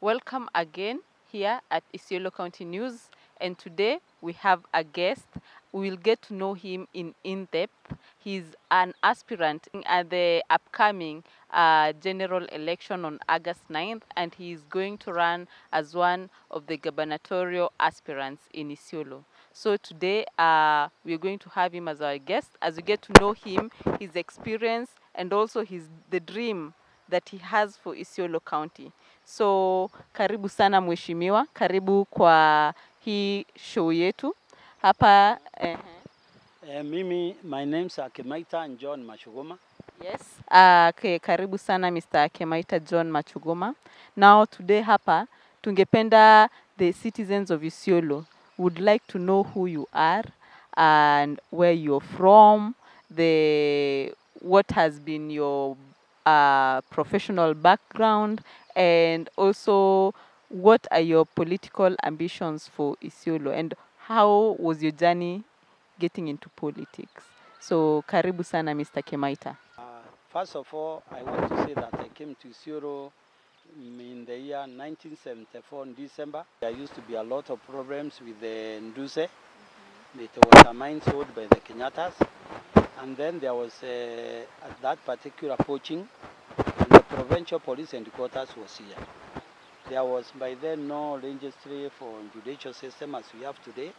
Welcome again here at Isiolo County News, and today we have a guest. We will get to know him in-depth. He's an aspirant at the upcoming general election on August 9th, and he's going to run as one of the gubernatorial aspirants in Isiolo. So today we're going to have him as our guest as we get to know him, his experience, and also the dream that he has for Isiolo County. So karibu sana mheshimiwa, karibu kwa hii show yetu hapa. Mimi, my name's Kemaita John Machuguma. Yes. Karibu sana Mr. Kemaita John Machuguma. Now today hapa tungependa the citizens of Isiolo would like to know who you are and where you're from, what has been your professional background, and also what are your political ambitions for Isiolo, and how was your journey getting into politics? So karibu sana Mr. Kemaita. First of all, I want to say that I came to Isiolo in the year 1974 in December. There used to be a lot of problems with the Nduse. It was a mine sold by the Kenyatas. And then there was that particular poaching, and the provincial police headquarters was here. There was by then no registry for judicial system as we have today.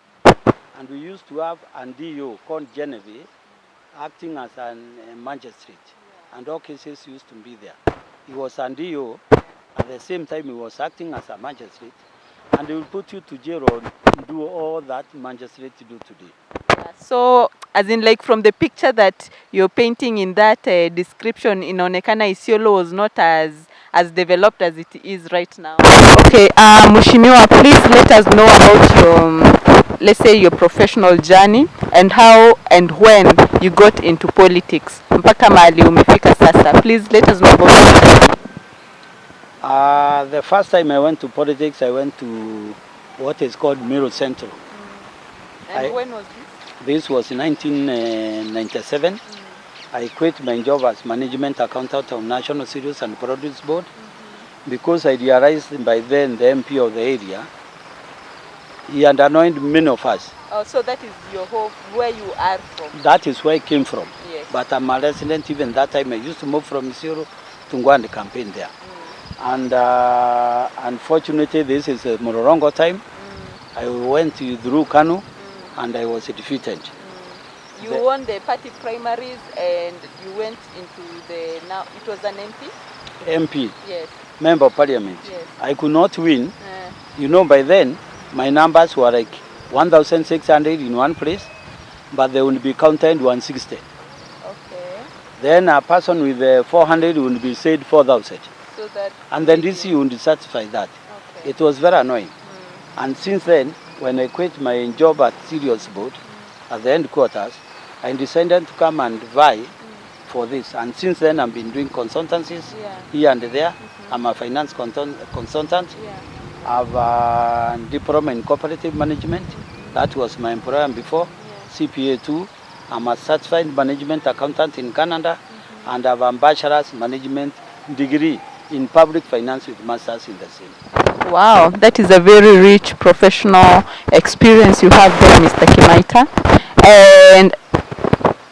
And we used to have an DO called Genevieve acting as a magistrate. And all cases used to be there. He was an DO, at the same time he was acting as a magistrate. And he will put you to jail or do all that magistrate do today. So, as in like from the picture that you're painting in that description, inaonekana Isiolo was not as developed as it is right now. Okay, Mheshimiwa, please let us know about your, let's say, your professional journey and how and when you got into politics. Mpaka mahali umefika sasa. Please let us know about it. The first time I went to politics, I went to what is called Miro Central. And when was this? This was in 1997. I quit my job as management accountant of National Cereals and Produce Board because I realized by then the MP of the area, he had anointed many of us. Oh, so that is your home, where you are from? That is where I came from. Yes. But I'm a resident. Even that time I used to move from Isiolo to go and campaign there. And unfortunately, this is a Mororongo time. I went through Kanu and I was defeated. You won the party primaries and you went into now it was an MP? MP. Yes. Member of Parliament. Yes. I could not win. You know, by then, my numbers were like 1,600 in one place, but they would be counted 160. Okay. Then a person with 400 would be said 4,000. So that. And then DC would satisfy that. Okay. It was very annoying. And since then, when I quit my job at Cereals Board, at the headquarters, I decided to come and vie for this. And since then, I've been doing consultancies here and there. I'm a finance consultant. I have a diploma in cooperative management. That was my employer before. CPA 2. I'm a certified management accountant in Canada. And I have a bachelor's management degree in public finance with masters in the same. Wow, that is a very rich professional experience you have there, Mr. Kemaita. And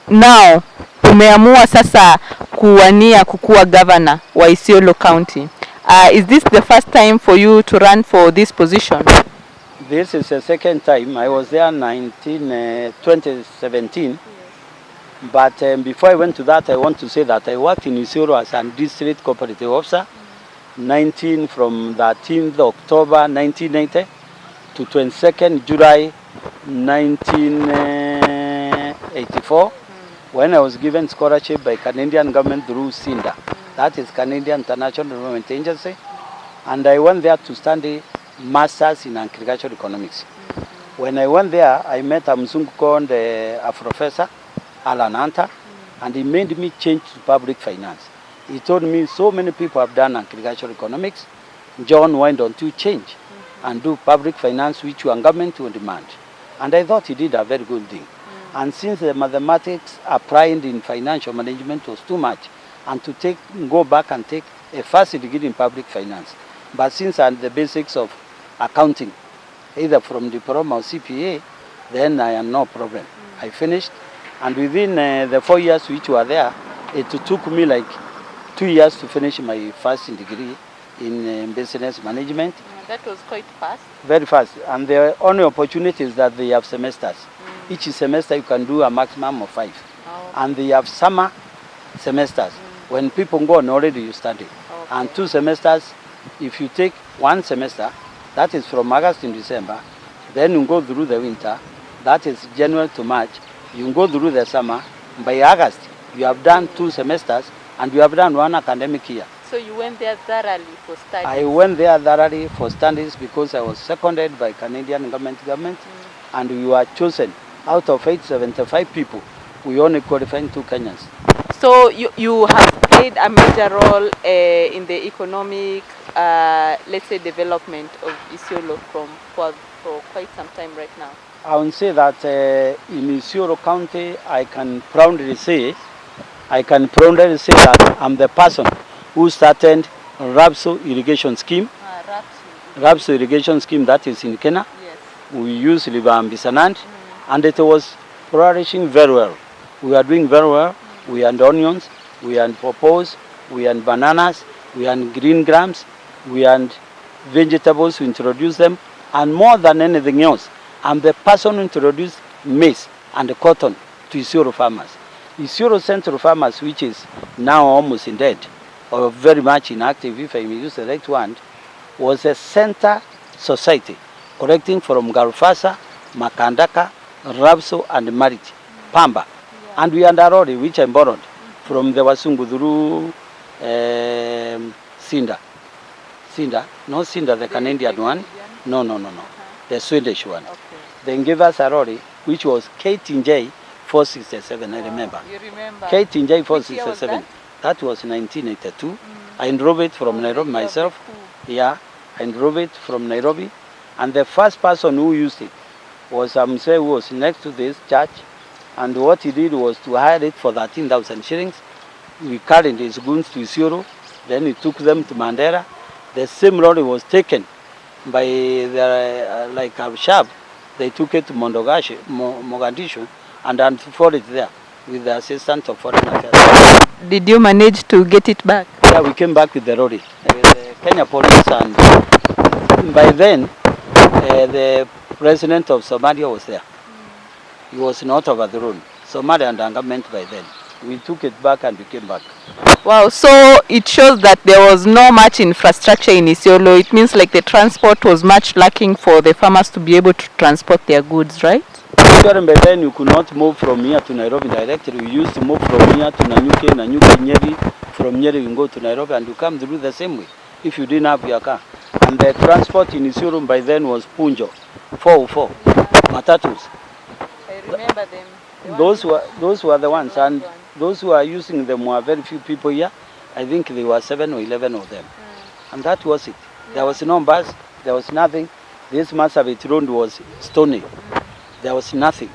now umeamua sasa kuwania kukuwa governor wa Isiolo County. Is this the first time for you to run for this position? This is the second time. I was there in 2017. But before I went to that, I want to say that I worked in Isiolo as a district cooperative officer from 13th October 1990 to 22nd July 1984 when I was given scholarship by Canadian government through CINDA. That is Canadian International Development Agency. And I went there to study masters in agricultural economics. When I went there, I met a Mzungu called a professor, Alan Hunter, and he made me change to public finance. He told me so many people have done agricultural economics. John, why don't you change and do public finance, which your government will demand? And I thought he did a very good thing. And since the mathematics applied in financial management was too much, and to go back and take a first degree in public finance, But since I had the basics of accounting, either from diploma or CPA, then I had no problem. I finished, and within the 4 years which were there, it took me like 2 years to finish my first degree in business management. That was quite fast. Very fast, and the only opportunity is that they have semesters. Each semester you can do a maximum of 5. Oh. And they have summer semesters. When people go on holiday, you study. Okay. And 2 semesters, if you take 1 semester, that is from August to December, then you go through the winter, that is January to March, you go through the summer, by August, you have done 2 semesters, and you have done 1 academic year. So you went there thoroughly for studies? I went there thoroughly for studies because I was seconded by Canadian government, and we were chosen. Out of 875 people, we only qualified 2 Kenyans. So you have played a major role in the economic, let's say, development of Isiolo for quite some time right now. I would say that in Isiolo County, I can proudly say that I'm the person who started Rapso irrigation scheme. Rapso irrigation scheme, that is in Kenya. Yes. We use Liba and Bisanand, and it was flourishing very well. We are doing very well. We had onions, we had pawpaws, we had bananas, we had green grams, we had vegetables to introduce them, and more than anything else, I'm the person who introduced maize and cotton to Isiolo farmers. Isiolo Central farmers, which is now almost in dead, or very much inactive, if I may use the right word, was a center society collecting from Garufasa, Makandaka, Rapso, and Mariti, Pamba. Yeah. And we had a lorry which I borrowed from the Wasungu through Cinda. No Cinda, the Canadian one. No. The Swedish one. Okay. They gave us a lorry which was KTJ 467, I remember. You remember? KTJ 467. That was 1982. I drove it from Nairobi myself. Yeah, I drove it from Nairobi. And the first person who used it was Amse, who was next to this church. And what he did was to hire it for 13,000 shillings. We carried his goods to Isiolo. Then he took them to Mandera. The same lorry was taken by the, like a shop. They took it to Mogadishu and transported it there with the assistance of Foreign Affairs. Did you manage to get it back? Yeah, we came back with the lorry, with the Kenya police, and by then the president of Somalia was there. He was not overthrown. Somalia and government by then. We took it back and we came back. Wow, so it shows that there was no much infrastructure in Isiolo. It means like the transport was much lacking for the farmers to be able to transport their goods, right? By then you could not move from here to Nairobi directly. We used to move from here to Nanyuke, Nyeri. From Nyeri you go to Nairobi and you come through the same way if you didn't have your car. And the transport in Isiolo by then was Punjo, 404, Matatus. I remember them. Those were the ones, and those who are using them were very few people here. I think there were 7 or 11 of them. And that was it. There was no bus, there was nothing. This Marsabit road was stony. There was nothing.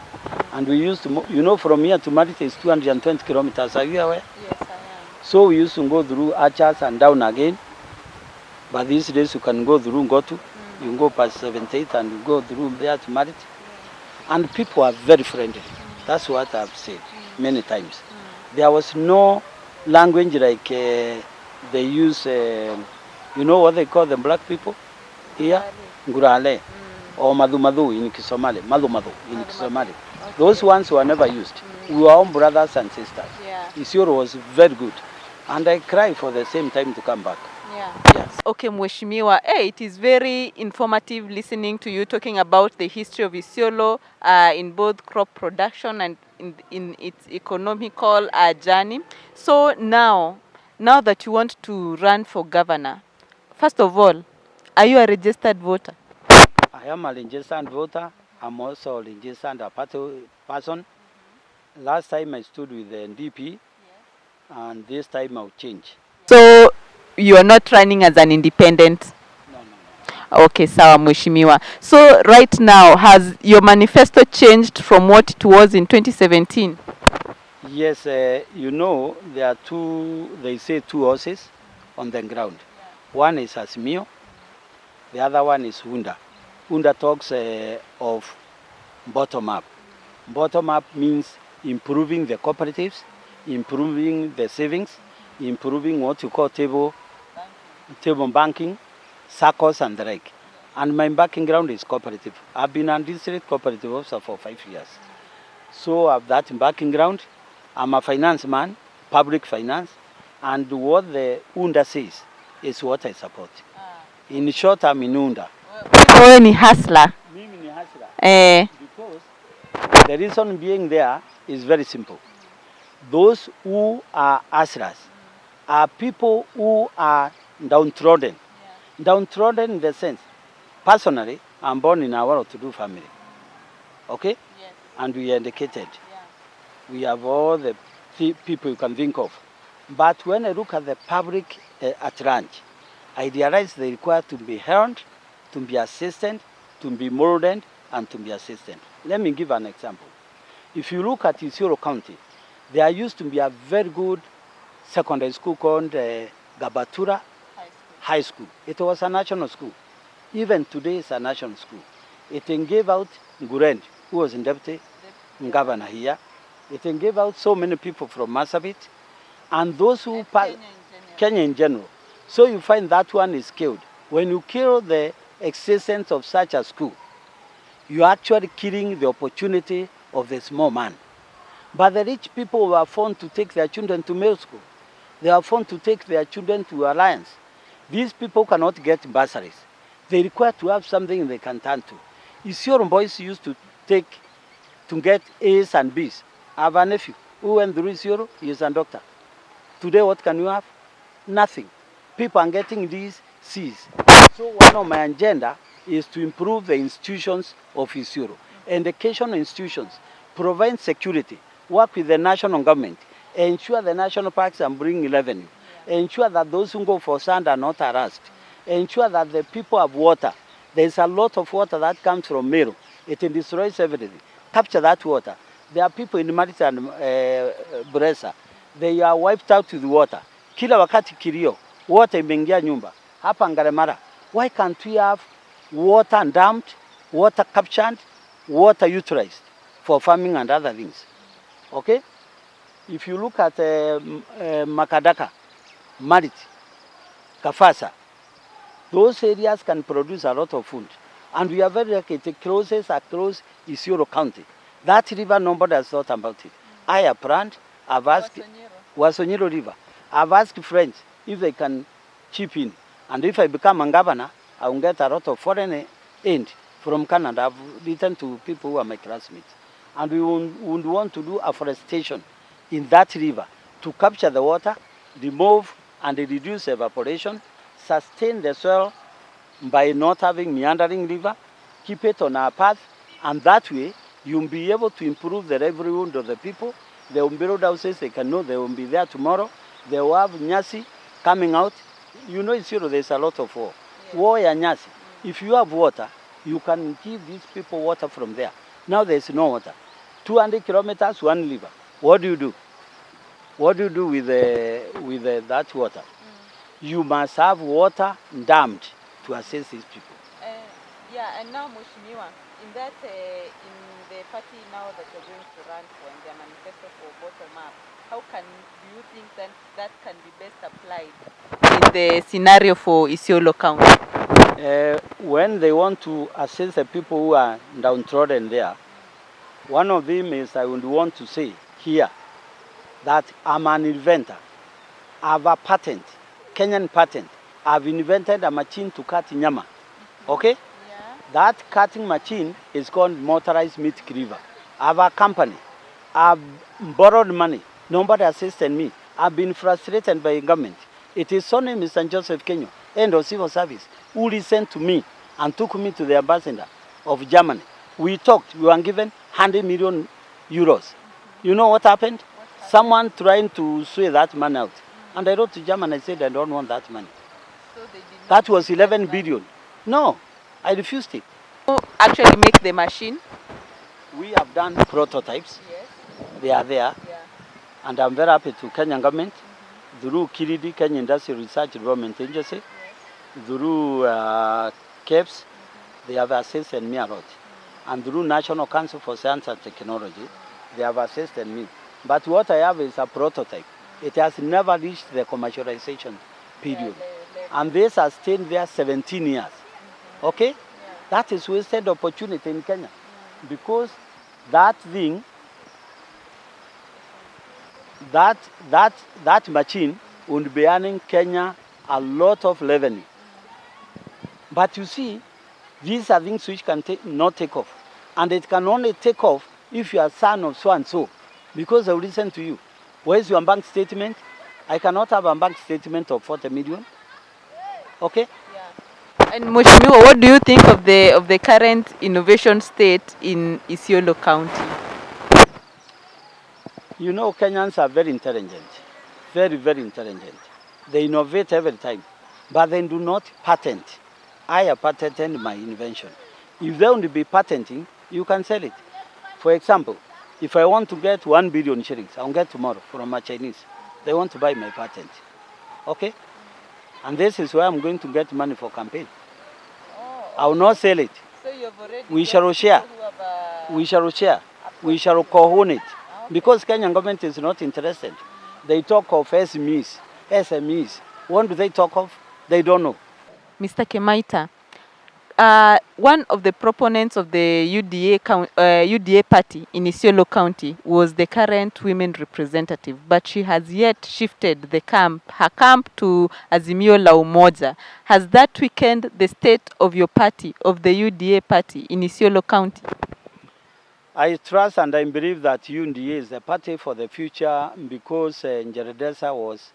And we used to, you know, from here to Marita is 220 kilometers. Are you aware? Yes, I am. So we used to go through Achas and down again. But these days you can go through Ngotu. You can go past 78 and you go through there to Marita. And people are very friendly. That's what I've said many times. There was no language like they use, you know what they call the black people here? Ngurale. Or Madu in Kisomali. Madu in Kisomali. Okay. Those ones were never used. We were all brothers and sisters. Yeah. Isiolo was very good. And I cry for the same time to come back. Yeah. Yes. Okay, Mheshimiwa, it is very informative listening to you talking about the history of Isiolo in both crop production and in its economical journey. So now that you want to run for governor, first of all, are you a registered voter? I am a registered voter. I'm also a registered person. Last time I stood with the NDP, and this time I'll change. So you are not running as an independent? No. Okay, sawa Mheshimiwa. So right now, has your manifesto changed from what it was in 2017? Yes, you know, there are two horses on the ground. One is Azimio The other one is UNDA. UNDA talks of bottom up. Bottom up means improving the cooperatives, improving the savings, improving what you call table banking, SACCOs and the like. And my background is cooperative. I've been a district cooperative officer for 5 years. So of that background, I'm a finance man, public finance, and what the UNDA says is what I support. In short, I'm in UNDA. Wewe ni hustler. Mimi ni hustler. Because the reason being there is very simple. Those who are hustlers are people who are downtrodden. Yeah. Downtrodden in the sense, personally, I'm born in a well-to-do family. Okay? Yes. And we are educated. Yeah. We have all the people you can think of. But when I look at the public at large, I realize they require to be heard, to be assisted, to be molded, and to be assisted. Let me give an example. If you look at Isiolo County, there used to be a very good secondary school called Gabatura High School. It was a national school. Even today it's a national school. It gave out Gurend, who was in deputy governor here. It gave out so many people from Marsabit, and those who Kenya in general. So you find that one is killed. When you kill the existence of such a school, you are actually killing the opportunity of the small man. But the rich people were found to take their children to male school. They are found to take their children to Alliance. These people cannot get bursaries. They require to have something they can turn to. Isiolo boys used to get A's and B's. I have a nephew who went through Isiolo, he is a doctor. Today what can you have? Nothing. People are getting these C's. So one of my agenda is to improve the institutions of Isiolo. Educational institutions, provide security, work with the national government, ensure the national parks are bringing revenue, ensure that those who go for sand are not harassed, ensure that the people have water. There's a lot of water that comes from Meru. It destroys everything. Capture that water. There are people in Marita and Bresa. They are wiped out with water. Kila wakati kilio, water imeingia nyumba. Hapa Ngaremara, why can't we have water dumped, water captured, water utilized for farming and other things? Okay? If you look at Makadaka, Marit, Kafasa, those areas can produce a lot of food. And we are very lucky, it closes across Isiolo County. That river, nobody has thought about it. I have planned, I've asked, Wasonyiro River. I've asked friends if they can chip in. And if I become a governor, I will get a lot of foreign aid from Canada. I've written to people who are my classmates. And we would want to do afforestation in that river to capture the water, remove and reduce evaporation, sustain the soil by not having meandering river, keep it on our path, and that way you'll be able to improve the livelihood of the people. They will build houses, they can know they will be there tomorrow. They will have nyasi coming out. You know, Isiolo, there's a lot of war. Yeah. War and nyasi. If you have water, you can give these people water from there. Now there's no water. 200 kilometers, one river. What do you do? What do you do with that water? You must have water dammed to assist these people. Yeah, and now Mheshimiwa, in the party now that you're going to run for in the manifesto for bottom up, do you think that can be best applied in the scenario for Isiolo County? When they want to assist the people who are downtrodden there, one of them is I would want to say here that I'm an inventor. I have a patent, Kenyan patent. I've invented a machine to cut nyama. Okay? Yeah. That cutting machine is called motorized meat cleaver. I have a company. I've borrowed money. Nobody assisted me. I've been frustrated by government. It is so named Mr. Joseph Kenyo, end of civil service, who listened to me and took me to the ambassador of Germany. We talked. We were given 100 million euros. You know what happened? Someone trying to sway that money out. And I wrote to Germany, I said, I don't want that money. So they did not. That was 11 billion. No, I refused it. Who actually make the machine? We have done prototypes. Yes. They are there. Yeah. And I'm very happy to Kenyan government, through KIRIDI, Kenya Industrial Research Development Agency, through KEPS, they have assisted me a lot. And through National Council for Science and Technology, they have assisted me. But what I have is a prototype. It has never reached the commercialization period. And this has stayed there 17 years. Okay? That is wasted opportunity in Kenya. Because that thing, that machine would be earning Kenya a lot of revenue. But you see, these are things which can not take off. And it can only take off if you are son of so and so. Because I will listen to you. Where's your bank statement? I cannot have a bank statement of 40 million. Okay? Yeah. And Mheshimiwa, what do you think of the current innovation state in Isiolo County? You know, Kenyans are very intelligent. Very, very intelligent. They innovate every time. But they do not patent. I have patented my invention. If they only be patenting, you can sell it. For example, if I want to get 1 billion shillings, I'll get tomorrow from a Chinese. They want to buy my patent. Okay? And this is where I'm going to get money for campaign. I will not sell it. So you've already we shall share. We shall share. We shall co-own it. Because Kenyan government is not interested. They talk of SMEs. SMEs. What do they talk of? They don't know. Mr. Kemaita, one of the proponents of the UDA party in Isiolo County was the current women representative, but she has yet shifted her camp to Azimio la Umoja. Has that weakened the state of your party, of the UDA party in Isiolo County? I trust and I believe that UDA is the party for the future because Njeredesa was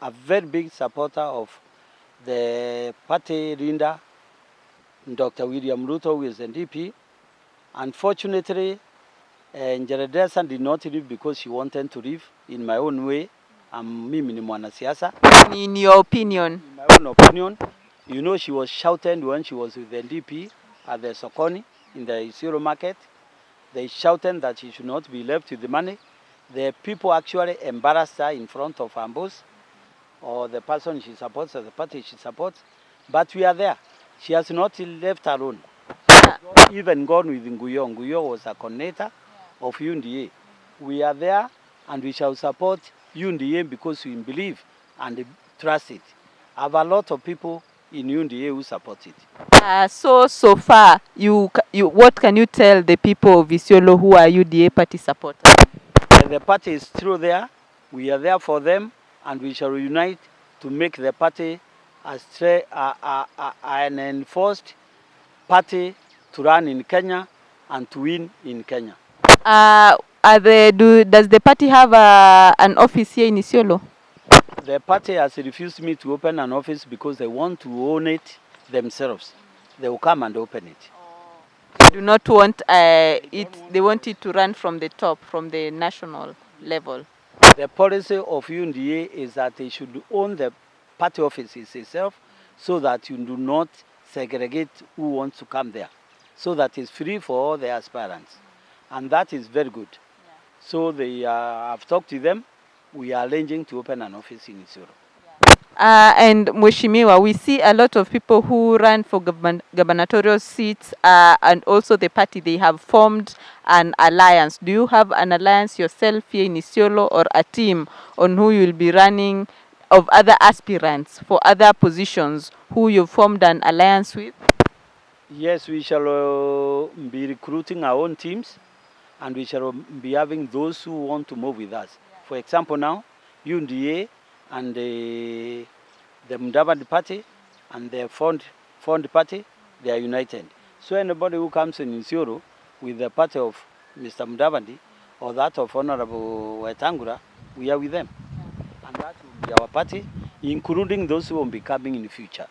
a very big supporter of the party leader, Dr. William Ruto, who is NDP. Unfortunately, Njeredesa did not leave because she wanted to live in my own way. Mimi ni mwanasiasa. In your opinion? In my own opinion, you know, she was shouted when she was with the NDP at the Sokoni in the Isiolo market. They shouted that she should not be left with the money. The people actually embarrassed her in front of her boss, or the person she supports, or the party she supports. But we are there. She has not left alone. She has not even gone with Nguyo. Nguyo was a coordinator of UDA. We are there, and we shall support UDA because we believe and trust it. I have a lot of people in UDA who support it. So far, what can you tell the people of Isiolo who are UDA party supporters? The party is through there. We are there for them, and we shall unite to make the party an enforced party to run in Kenya and to win in Kenya. Does the party have an office here in Isiolo? The party has refused me to open an office because they want to own it themselves. They will come and open it. They do not want it. They want it to run from the top, from the national level. The policy of UDA is that they should own the party offices itself, so that you do not segregate who wants to come there, so that it's free for all the aspirants, and that is very good. Yeah. So they have talked to them. We are arranging to open an office in Isiolo. And Mheshimiwa, we see a lot of people who run for gubernatorial seats, and also the party, they have formed an alliance. Do you have an alliance yourself here in Isiolo, or a team on who you will be running, of other aspirants for other positions who you've formed an alliance with? Yes, we shall be recruiting our own teams, and we shall be having those who want to move with us. For example, now, UDA and the Mudavadi party and the Fund party, they are united. So anybody who comes in Isiolo with the party of Mr. Mudavadi or that of Honorable Wetangula, we are with them. And that will be our party, including those who will be coming in the future.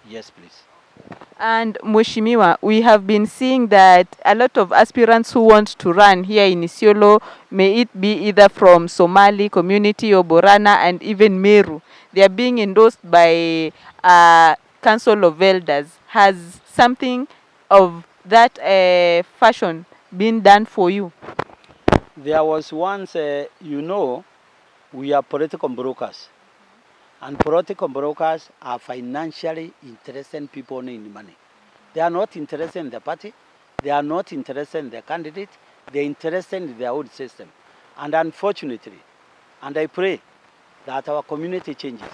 Yes, please. And Mheshimiwa, we have been seeing that a lot of aspirants who want to run here in Isiolo, may it be either from Somali community or Borana and even Meru, they are being endorsed by Council of Elders. Has something of that fashion been done for you? There was once, you know, we are political brokers. And political brokers are financially interested people in money. They are not interested in the party. They are not interested in the candidate. They are interested in their own system. And unfortunately, and I pray that our community changes.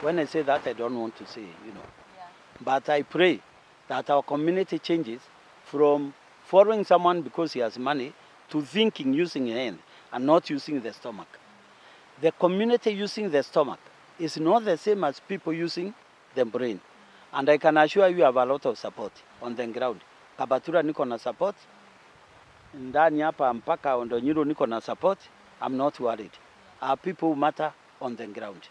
When I say that, I don't want to say, Yeah. But I pray that our community changes from following someone because he has money to thinking using the hand and not using the stomach. The community using the stomach is not the same as people using the brain. And I can assure you have a lot of support on the ground. Kabatura niko na support. Ndani hapa mpaka Ondonyiro niko na support. I'm not worried. Our people matter on the ground.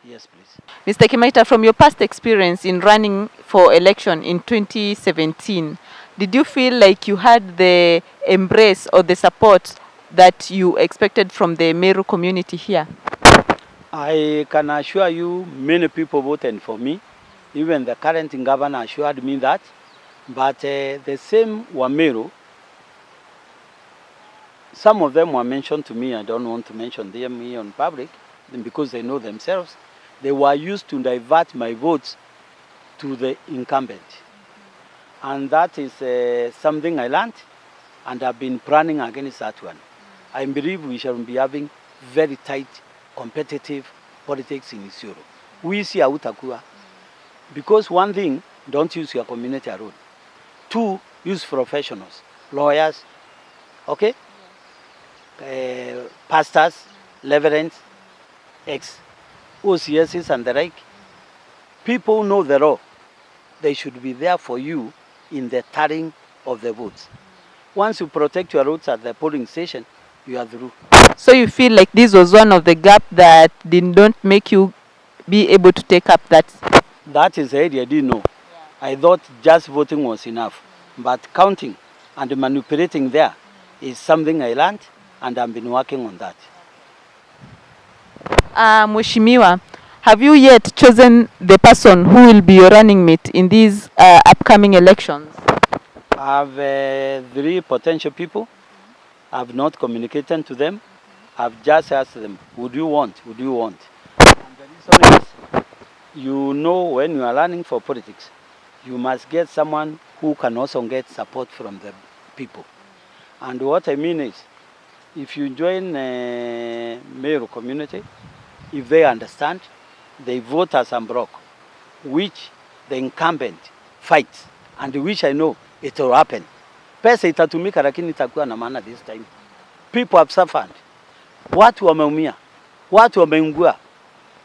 Yes, please. Mr. Kimaita, from your past experience in running for election in 2017, did you feel like you had the embrace or the support that you expected from the Meru community here? I can assure you many people voted for me. Even the current governor assured me that. But the same Wameru, some of them were mentioned to me. I don't want to mention them here on public because they know themselves. They were used to divert my votes to the incumbent. And that is something I learned, and I've been planning against that one. I believe we shall be having very tight, competitive politics in Isiolo. We see Autakua. Because one thing, don't use your community alone. Two, use professionals, lawyers, okay? Pastors, reverends, OCSs and the like. People know the law. They should be there for you in the tallying of the votes. Once you protect your votes at the polling station, you are through. So you feel like this was one of the gaps that don't make you be able to take up that? That is the area I didn't know. I thought just voting was enough. But counting and manipulating there is something I learned, and I've been working on that. Mheshimiwa, have you yet chosen the person who will be your running mate in these upcoming elections? I have 3 potential people. I have not communicated to them. I've just asked them, would you want? Would you want? And the reason is, you know, when you are running for politics, you must get someone who can also get support from the people. And what I mean is, if you join a Meru community, if they understand, they vote as unbroke, which the incumbent fights, and which I know it will happen. Pesa itatumika lakini itakuwa na maana this time. People have suffered. Watu wameumia. Watu wameungua.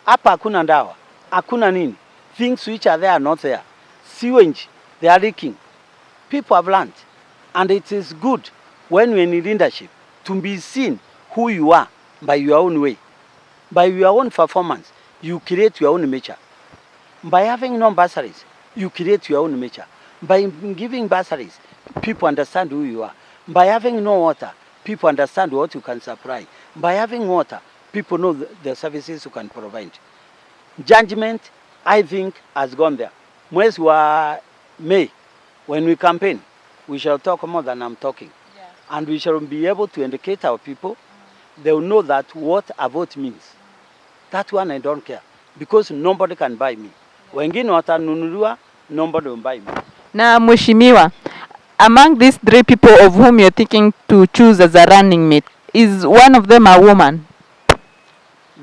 Hapa hakuna ndawa. Hakuna nini. Things which are there are not there. Sewage, they are leaking. People have learned. And it is good when you're in leadership to be seen who you are by your own way. By your own performance, you create your own nature. By having no bursaries, you create your own nature. By giving bursaries, people understand who you are. By having no water, people understand what you can supply. By having water, people know the services you can provide. Judgment, I think, has gone there. Mwezi wa May, when we campaign, we shall talk more than I'm talking. Yeah. And we shall be able to educate our people. They will know that what a vote means. That one I don't care. Because nobody can buy me. Wengine watanunuliwa, nobody will buy me. Na Mheshimiwa, among these 3 people of whom you're thinking to choose as a running mate, is one of them a woman?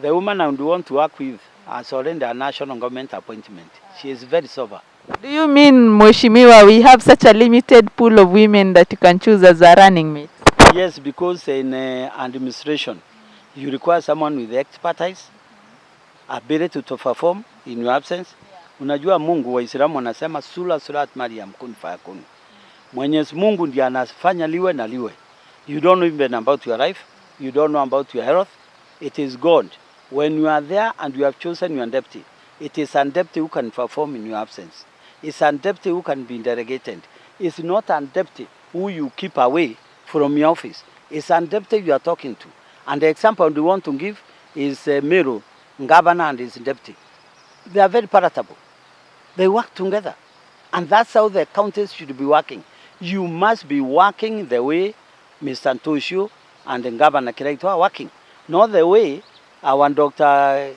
The woman I would want to work with has already a national government appointment. She is very sober. Do you mean, Mheshimiwa, we have such a limited pool of women that you can choose as a running mate? Yes, because in administration, you require someone with expertise, ability to perform in your absence. Unajua Mungu Waislamu wanasema surat Maryam kun fayakun. Mwenyezi Mungu ndiye anafanya liwe na liwe. You don't know even about your life. You don't know about your health. It is God. When you are there and you have chosen your deputy, it is a deputy who can perform in your absence. It's a deputy who can be delegated. It's not a deputy who you keep away from your office. It's a deputy you are talking to. And the example we want to give is Meru, governor and his deputy. They are very palatable. They work together. And that's how the counties should be working. You must be working the way Mr. Antosio and the Governor Kireito are working. Not the way our doctor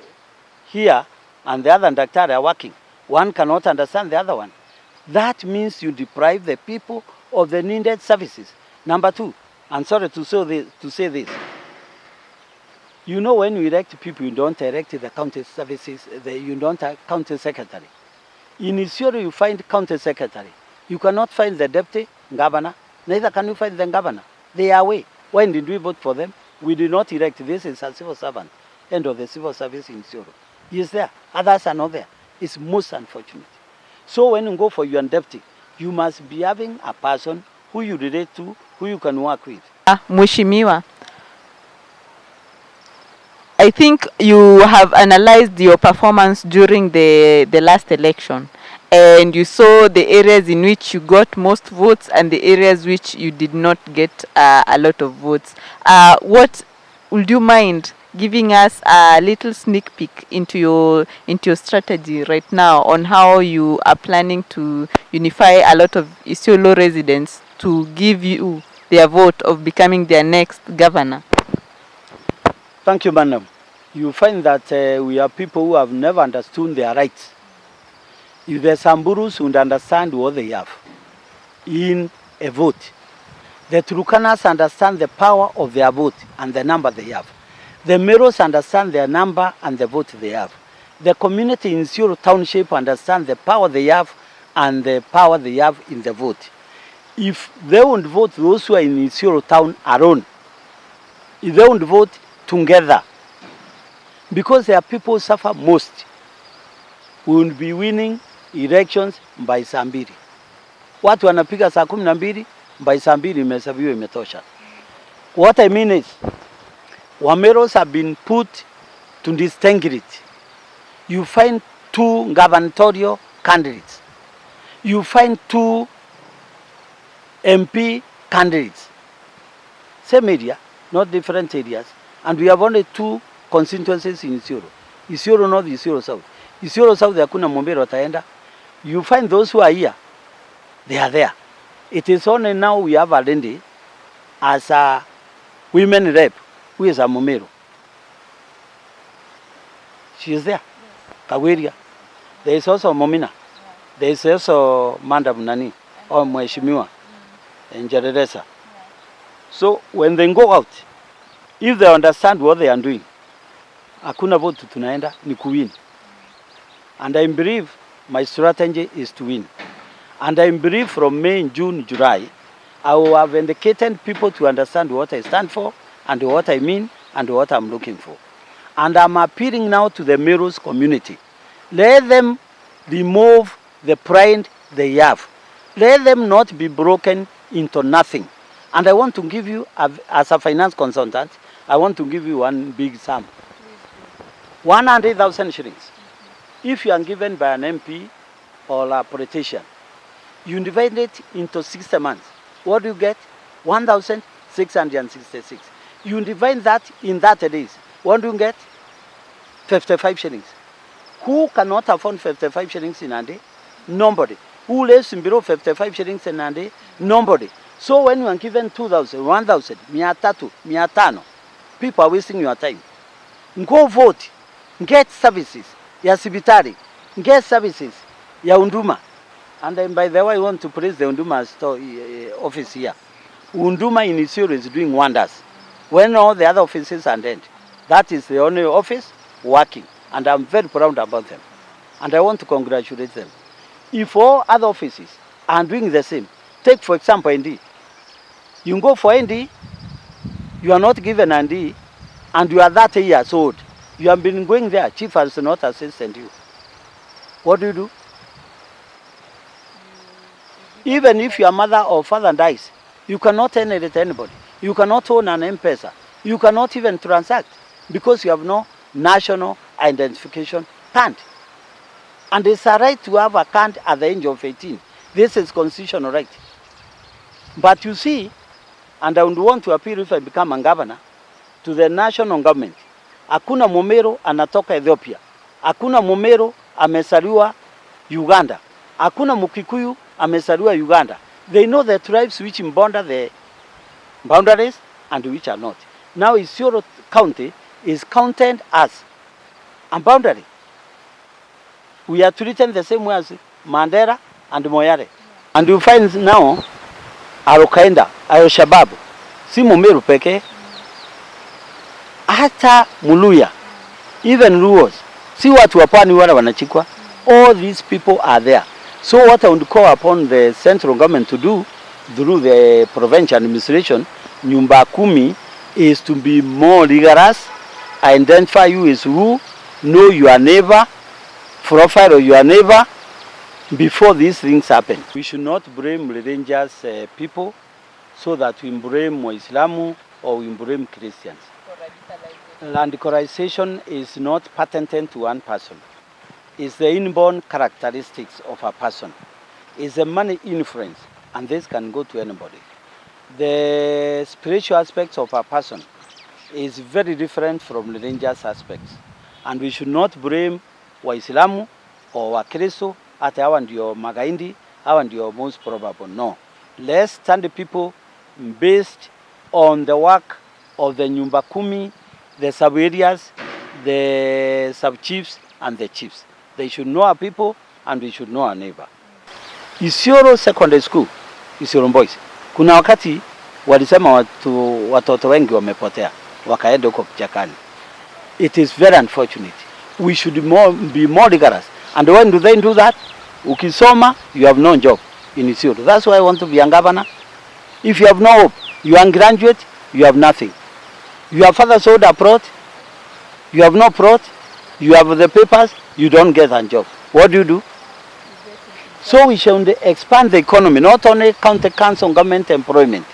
here and the other doctor are working. One cannot understand the other one. that means you deprive the people of the needed services. Number two, I'm sorry to say this. You know, when you elect people, you don't elect the county services, you don't have county secretary. In Isiolo, you find county secretary. You cannot find the deputy governor, neither can you find the governor. They are away. When did we vote for them? We did not elect. This is a civil servant, end of the civil service in Isiolo. He is there. Others are not there. It's most unfortunate. So when you go for your deputy, you must be having a person who you relate to, who you can work with. Mheshimiwa, I think you have analyzed your performance during the last election, and you saw the areas in which you got most votes and the areas which you did not get a lot of votes. What would you mind giving us a little sneak peek into your strategy right now on how you are planning to unify a lot of Isiolo residents to give you their vote of becoming their next governor? Thank you, madam. You find that we are people who have never understood their rights. If the Samburus would understand what they have in a vote, the Turukanas understand the power of their vote and the number they have. The Meros understand their number and the vote they have. The community in Isiolo Township understand the power they have and the power they have in the vote. If they won't vote those who are in Isiolo town alone, if they won't vote together, because there are people who suffer most, we will be winning elections by saa mbili. Watu wanapiga saa 12, by saa mbili imehesabiwa imetosha. What I mean is, Wameros have been put to distinguish. You find 2 gubernatorial candidates. You find 2 MP candidates. Same area, not different areas. And we have only 2 constituencies in Isiolo. Isiolo North, Isiolo South. Isiolo South, hakuna Mombero wataenda. You find those who are here, they are there. It is only now we have Alende as a women rep, who is a Momero. She is there. Kaweria. There is also Momina. There is also Madam Nani, or Mheshimiwa, and Jereresa. So when they go out, if they understand what they are doing, hakuna vote tunaenda ni kuwin. And I believe my strategy is to win. And I believe from May, June, July, I will have indicated people to understand what I stand for and what I mean and what I'm looking for. And I'm appealing now to the Meros community. Let them remove the pride they have. Let them not be broken into nothing. And I want to give you, as a finance consultant, I want to give you one big sum. 100,000 shillings. If you are given by an MP or a politician, you divide it into 60 months. What do you get? 1,666. You divide that in 30 days. What do you get? 55 shillings. Who cannot afford 55 shillings in a day? Nobody. Who lives in below 55 shillings in a day? Nobody. So when you are given 2,000, 1,000, 300, 500, people are wasting your time. Go vote. Get services. Ya sibitari. Get services. Ya unduma. And then, by the way, I want to praise the Unduma office here. Unduma in Isiolo is doing wonders. When all the other offices are dead, that is the only office working. And I'm very proud about them. And I want to congratulate them. If all other offices are doing the same, take for example ND. You go for ND, you are not given ND, and you are 30 years old. You have been going there, chief has not assisted you. What do? Even if your mother or father dies, you cannot inherit anybody. You cannot own an M-Pesa. You cannot even transact because you have no national identification card. And it's a right to have a card at the age of 18. This is constitutional right. But you see, and I would want to appeal if I become a governor, to the national government. Hakuna Momero anatoka Ethiopia. Hakuna Momero amesaliwa Uganda. Hakuna Mukikuyu amesaliwa Uganda. They know the tribes which border the boundaries and which are not. Now Isiolo County is counted as a boundary. We are treated the same way as Mandera and Moyale. And you find now Al-Qaeda, Al-Shabaab, si Mumeru peke, hata Muluya, even Luos, si watu wa pwani wala wanachikwa. All these people are there. So what I would call upon the central government to do through the provincial administration, Nyumba Kumi, is to be more rigorous, identify you as who, know your neighbor, profile of your neighbor before these things happen. We should not blame religious people so that we blame Islam or we blame Christians. Radicalization is not patented to one person. It's the inborn characteristics of a person. It's the money influence, and this can go to anybody. The spiritual aspects of a person is very different from religious aspects. And we should not blame Waislamu or Wakristo at hawa ndio magaindi, hawa ndio most probable. No. Let's stand the people based on the work of the Nyumba Kumi, the sub-areas, the sub-chiefs, and the chiefs. They should know our people and we should know our neighbor. Isiolo Secondary School, Isiolo Boys. Kuna wakati walisema watoto wengi wamepotea, wakaenda huko kichakani. It is very unfortunate. We should be more rigorous. And when do they do that? Ukisoma, you have no job in Isiolo. That's why I want to be a governor. If you have no hope, you are a graduate, you have nothing. Your father sold a plot, you have no plot, you have the papers, you don't get a job. What do? So we should expand the economy, not only county council government employment,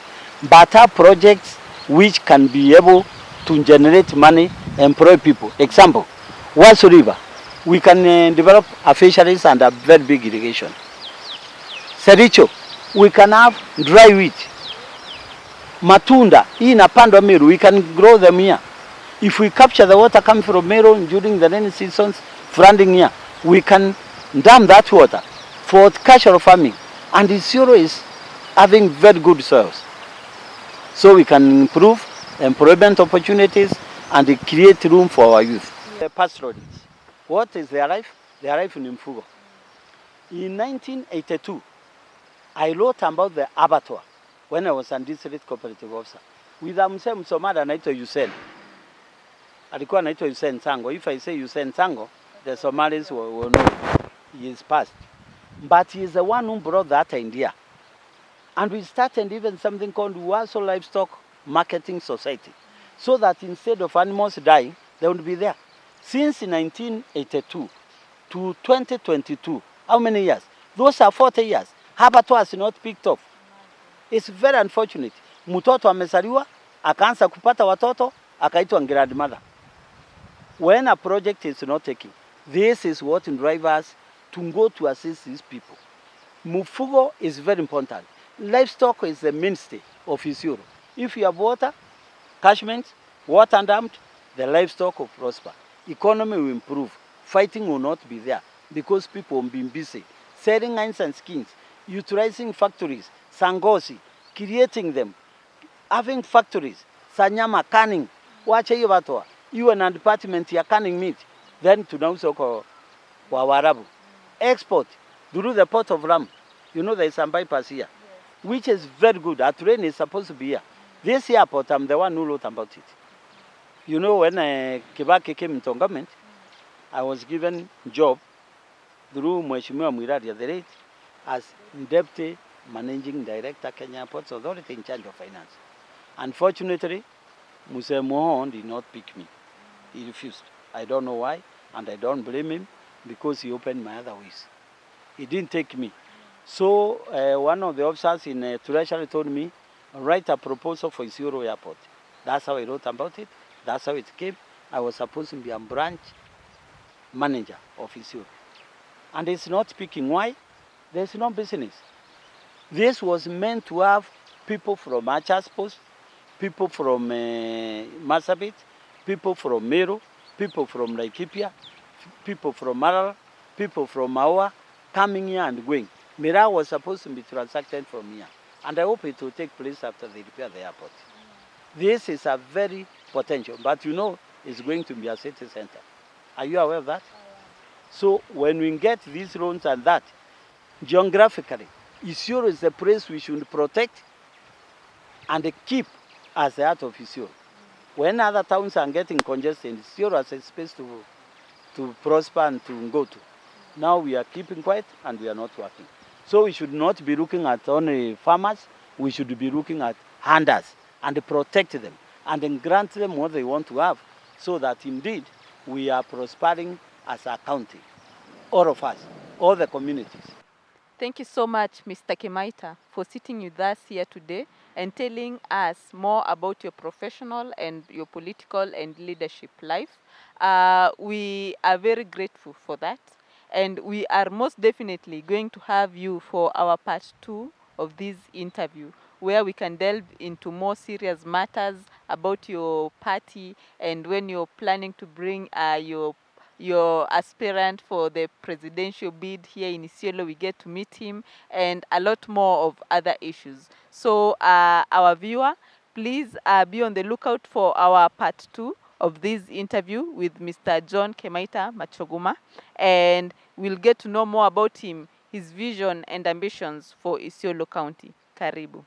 but have projects which can be able to generate money, employ people. Example, Wasu River, we can develop a fisheries and a very big irrigation. Sericho, we can have dry wheat. Matunda, hii inapandwa Meru, we can grow them here. If we capture the water coming from Meru during the rainy seasons, flooding here, we can dam that water for horticultural farming. And Isiolo is having very good soils. So we can improve employment opportunities and create room for our youth. The pastoralists, what is their life? Their life in Mfugo. In 1982, I wrote about the abattoir when I was a district cooperative officer. With a Msomali anaitwa Hussein. Alikuwa anaitwa Hussein Sango. If I say Hussein Sango, the Somalis will know he is past. But he is the one who brought that idea. And we started even something called Waso Livestock Marketing Society. So that instead of animals dying, they would be there. Since 1982 to 2022, how many years? Those are 40 years. Abattoir is not picked up. It's very unfortunate. Mtoto amezaliwa, akaanza kupata watoto, akaitwa grandmother. When a project is not taking, this is what drives us to go to assist these people. Mufugo is very important. Livestock is the mainstay of Isiolo. If you have water, catchment, water damped, the livestock will prosper. Economy will improve. Fighting will not be there because people will be busy. Selling iron and skins, utilizing factories, Sangosi, creating them, having factories, Sanyama, canning, wache hiyo watu. You and a department ya canning meat, then tunauza kwa Warabu. Export through the port of Ram. You know there is some bypass here, which is very good. Our train is supposed to be here. This airport, I'm the one who wrote about it. You know, when Kibaki came into government, I was given job through Machuguma Mwiradi at the rate as Deputy Managing Director, Kenya Ports Authority in charge of finance. Unfortunately, Muse Mohon did not pick me. He refused. I don't know why, and I don't blame him because he opened my other ways. He didn't take me. So one of the officers in Treasury told me, write a proposal for Isiolo Airport. That's how I wrote about it. That's how it came. I was supposed to be a branch manager of Isiolo. And it's not speaking. Why? There's no business. This was meant to have people from Achas Post, people from Masabit, people from Meru, people from Laikipia, people from Marala, people from Maua, coming here and going. Mira was supposed to be transacted from here. And I hope it will take place after they repair the airport. This is a very potential, but you know it's going to be a city center. Are you aware of that? So when we get these loans and that, geographically, Isiolo is the place we should protect and keep as the heart of Isiolo. When other towns are getting congested, Isiolo has a space to prosper and to go to. Now we are keeping quiet and we are not working. So we should not be looking at only farmers, we should be looking at hunters and protect them and then grant them what they want to have so that indeed we are prospering as a county, all of us, all the communities. Thank you so much, Mr. Kemaita, for sitting with us here today and telling us more about your professional and your political and leadership life. We are very grateful for that. And we are most definitely going to have you for our part 2 of this interview, where we can delve into more serious matters about your party and when you're planning to bring your aspirant for the presidential bid here in Isiolo. We get to meet him and a lot more of other issues. So our viewer, please be on the lookout for our part 2 of this interview with Mr. John Kemaita Machuguma, and we'll get to know more about him, his vision and ambitions for Isiolo County. Karibu.